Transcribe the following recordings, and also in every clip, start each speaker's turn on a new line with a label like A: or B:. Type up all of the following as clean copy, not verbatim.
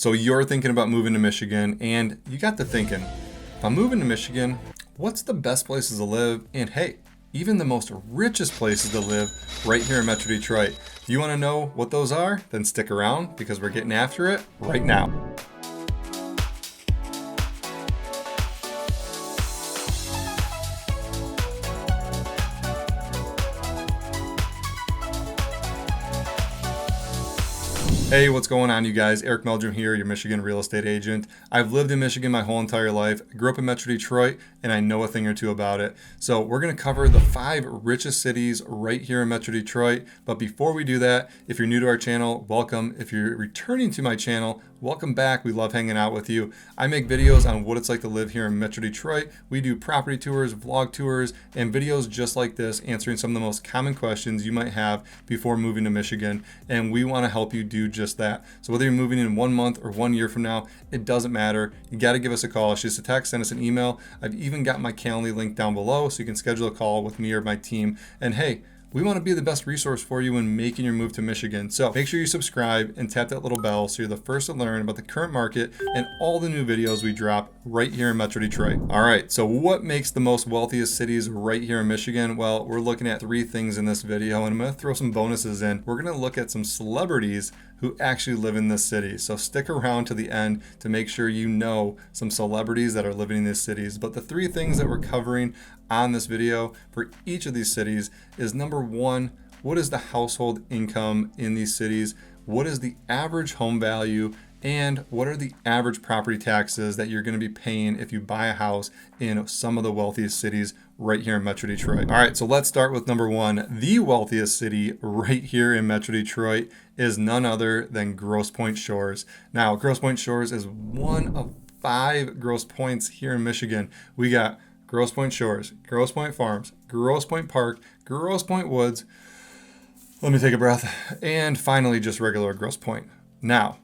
A: So you're thinking about moving to Michigan, and you got to thinking, if I'm moving to Michigan, what's the best places to live? And hey, even the most richest places to live right here in Metro Detroit. If you want to know what those are, then stick around because we're getting after it right now. Hey, what's going on, you guys? Eric Meldrum here, your Michigan real estate agent. I've lived in Michigan my whole entire life. I grew up in Metro Detroit, and I know a thing or two about it. So we're going to cover the 5 richest cities right here in Metro Detroit. But before we do that, if you're new to our channel, welcome. If you're returning to my channel, welcome back. We love hanging out with you. I make videos on what it's like to live here in Metro Detroit. We do property tours, vlog tours, and videos just like this, answering some of the most common questions you might have before moving to Michigan. And we want to help you do just that. So whether you're moving in 1 month or 1 year from now, it doesn't matter. You got to give us a call. Shoot us a text, send us an email. I've even got my Calendly link down below so you can schedule a call with me or my team. And hey, we want to be the best resource for you when making your move to Michigan. So make sure you subscribe and tap that little bell so you're the first to learn about the current market and all the new videos we drop right here in Metro Detroit. All right, so what makes the most wealthiest cities right here in Michigan? Well, we're looking at 3 things in this video, and I'm going to throw some bonuses in. We're going to look at some celebrities who actually live in this city. So stick around to the end to make sure you know some celebrities that are living in these cities. But the 3 things that we're covering on this video for each of these cities is number 1, what is the household income in these cities? What is the average home value? And what are the average property taxes that you're going to be paying if you buy a house in some of the wealthiest cities right here in Metro Detroit? All right, so let's start with number 1. The wealthiest city right here in Metro Detroit is none other than Grosse Pointe Shores. Now, Grosse Pointe Shores is one of 5 Grosse Pointes here in Michigan. We got Grosse Pointe Shores, Grosse Pointe Farms, Grosse Pointe Park, Grosse Pointe Woods. Let me take a breath. And finally, just regular Grosse Pointe. Now,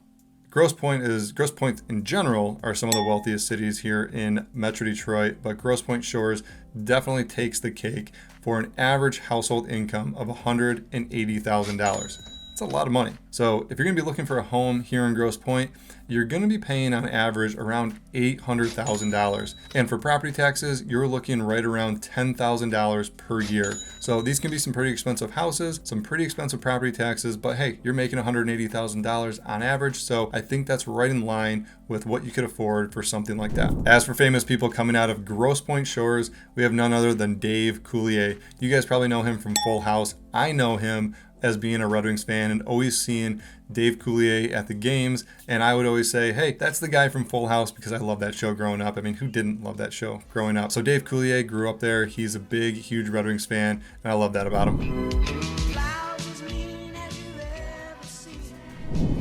A: Grosse Pointe in general are some of the wealthiest cities here in Metro Detroit, but Grosse Pointe Shores definitely takes the cake for an average household income of $180,000. It's a lot of money. So if you're going to be looking for a home here in Grosse Pointe, you're going to be paying on average around $800,000. And for property taxes, you're looking right around $10,000 per year. So these can be some pretty expensive houses, some pretty expensive property taxes, but hey, you're making $180,000 on average. So I think that's right in line with what you could afford for something like that. As for famous people coming out of Grosse Pointe Shores, we have none other than Dave Coulier. You guys probably know him from Full House. I know him as being a Red Wings fan and always seeing Dave Coulier at the games. And I would always say, hey, that's the guy from Full House, because I love that show growing up. I mean, who didn't love that show growing up? So Dave Coulier grew up there. He's a big, huge Red Wings fan, and I love that about him.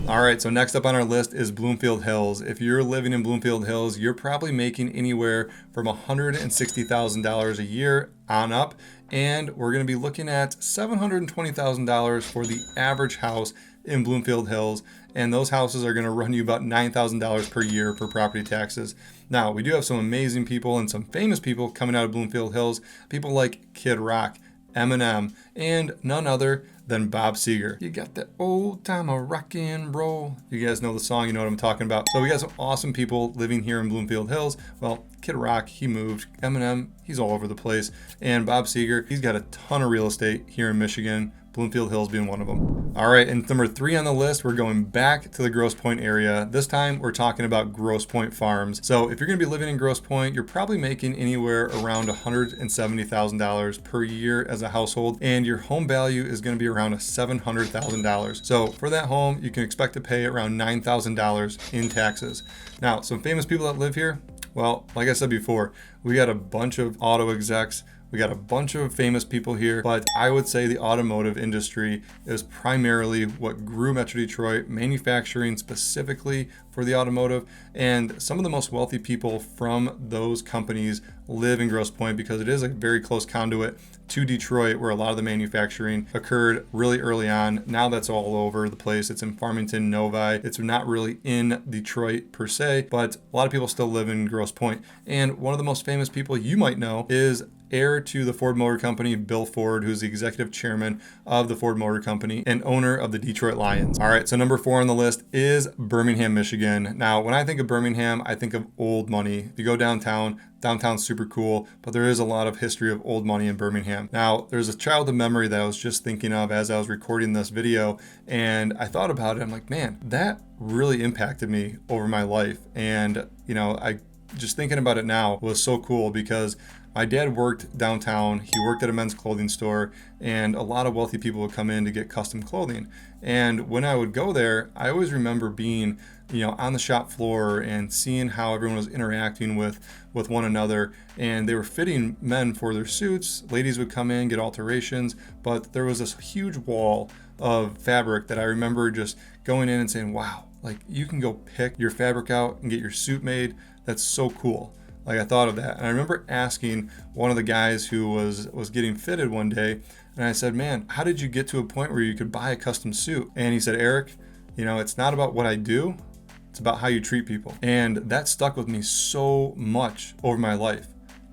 A: All right, so next up on our list is Bloomfield Hills. If you're living in Bloomfield Hills, you're probably making anywhere from $160,000 a year on up. And we're going to be looking at $720,000 for the average house in Bloomfield Hills. And those houses are going to run you about $9,000 per year for property taxes. Now, we do have some amazing people and some famous people coming out of Bloomfield Hills. People like Kid Rock, Eminem, and none other than Bob Seger. You got the old time of rock and roll. You guys know the song, you know what I'm talking about. So we got some awesome people living here in Bloomfield Hills. Well, Kid Rock, he moved. Eminem, he's all over the place. And Bob Seger, he's got a ton of real estate here in Michigan, Bloomfield Hills being one of them. All right, and number 3 on the list, we're going back to the Grosse Pointe area. This time, we're talking about Grosse Pointe Farms. So if you're gonna be living in Grosse Pointe, you're probably making anywhere around $170,000 per year as a household, and your home value is gonna be around $700,000. So for that home, you can expect to pay around $9,000 in taxes. Now, some famous people that live here, well, like I said before, we got a bunch of auto execs. We got a bunch of famous people here, but I would say the automotive industry is primarily what grew Metro Detroit, manufacturing specifically for the automotive. And some of the most wealthy people from those companies live in Grosse Pointe because it is a very close conduit to Detroit, where a lot of the manufacturing occurred really early on. Now that's all over the place. It's in Farmington, Novi. It's not really in Detroit per se, but a lot of people still live in Grosse Pointe. And one of the most famous people you might know is heir to the Ford Motor Company, Bill Ford, who's the executive chairman of the Ford Motor Company and owner of the Detroit Lions. All right, so number 4 on the list is Birmingham, Michigan. Now, when I think of Birmingham, I think of old money. If you go downtown, downtown's super cool, but there is a lot of history of old money in Birmingham. Now, there's a childhood memory that I was just thinking of as I was recording this video, and I thought about it. I'm like, man, that really impacted me over my life. And, I just thinking about it now was so cool because my dad worked downtown. He worked at a men's clothing store, and a lot of wealthy people would come in to get custom clothing. And when I would go there, I always remember being, on the shop floor and seeing how everyone was interacting with one another. And they were fitting men for their suits. Ladies would come in, get alterations, but there was this huge wall of fabric that I remember just going in and saying, wow, like you can go pick your fabric out and get your suit made. That's so cool. Like I thought of that. And I remember asking one of the guys who was getting fitted one day, and I said, man, how did you get to a point where you could buy a custom suit? And he said, Eric, it's not about what I do, it's about how you treat people. And that stuck with me so much over my life.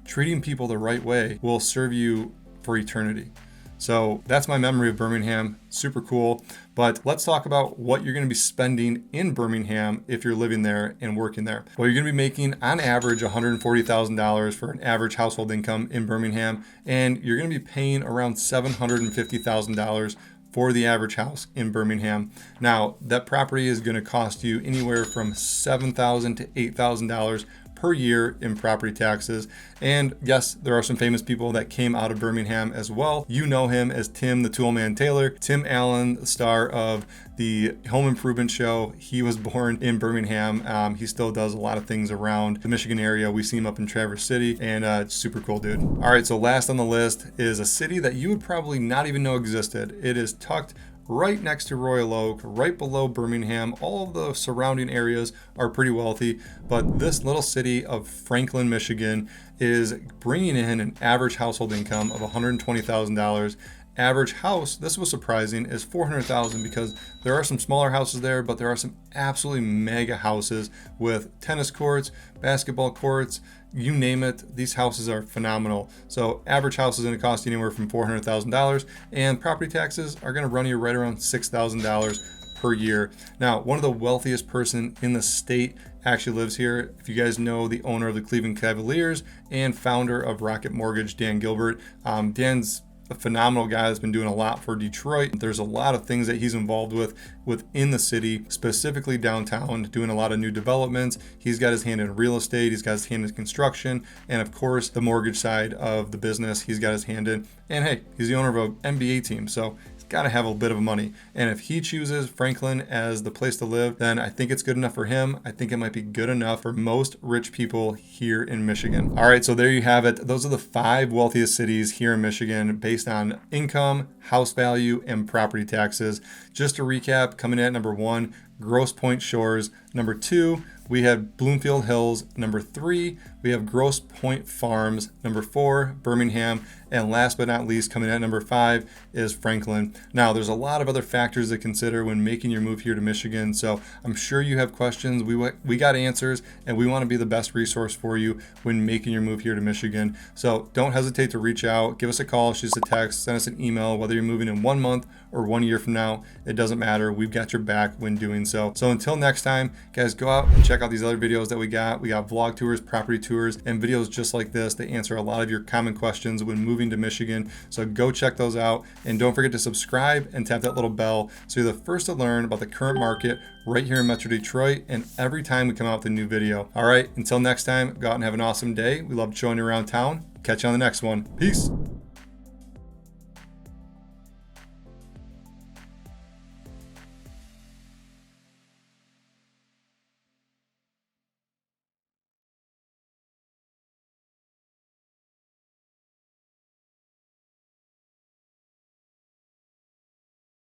A: Treating people the right way will serve you for eternity. So that's my memory of Birmingham. Super cool. But let's talk about what you're going to be spending in Birmingham if you're living there and working there. Well, you're going to be making on average $140,000 for an average household income in Birmingham, and you're going to be paying around $750,000 for the average house in Birmingham. Now, that property is going to cost you anywhere from $7,000 to $8,000 per year in property taxes. And yes, there are some famous people that came out of Birmingham as well. You know him as Tim the Toolman Taylor. Tim Allen, the star of the Home Improvement show. He was born in Birmingham. He still does a lot of things around the Michigan area. We see him up in Traverse City, and super cool dude. All right, so last on the list is a city that you would probably not even know existed. It is tucked right next to Royal Oak, right below Birmingham. All of the surrounding areas are pretty wealthy, but this little city of Franklin, Michigan is bringing in an average household income of $120,000. Average house, this was surprising, is $400,000 because there are some smaller houses there, but there are some absolutely mega houses with tennis courts, basketball courts, you name it. These houses are phenomenal. So average house is going to cost you anywhere from $400,000, and property taxes are going to run you right around $6,000 per year. Now, one of the wealthiest person in the state actually lives here. If you guys know the owner of the Cleveland Cavaliers and founder of Rocket Mortgage, Dan Gilbert, Dan's a phenomenal guy that's been doing a lot for Detroit. There's a lot of things that he's involved with within the city, specifically downtown, doing a lot of new developments. He's got his hand in real estate, he's got his hand in construction, and of course the mortgage side of the business he's got his hand in. And hey, he's the owner of an NBA team, so got to have a bit of money. And if he chooses Franklin as the place to live, then I think it's good enough for him. I think it might be good enough for most rich people here in Michigan. All right, so there you have it. Those are the 5 wealthiest cities here in Michigan based on income, house value, and property taxes. Just to recap, coming in at number 1, Grosse Pointe Shores. Number 2, we have Bloomfield Hills. Number 3, we have Grosse Pointe Farms. Number 4, Birmingham. And last but not least, coming in at number 5 is Franklin. Now, there's a lot of other factors to consider when making your move here to Michigan. So I'm sure you have questions. We got answers, and we want to be the best resource for you when making your move here to Michigan. So don't hesitate to reach out. Give us a call, shoot us a text, send us an email, whether you're moving in 1 month or 1 year from now. It doesn't matter. We've got your back when doing so. So until next time, guys, go out and check out these other videos that we got. We got vlog tours, property tours, and videos just like this. They answer a lot of your common questions when moving to Michigan. So go check those out, and don't forget to subscribe and tap that little bell so you're the first to learn about the current market right here in Metro Detroit and every time we come out with a new video. All right, until next time, go out and have an awesome day. We love showing you around town. Catch you on the next one. Peace.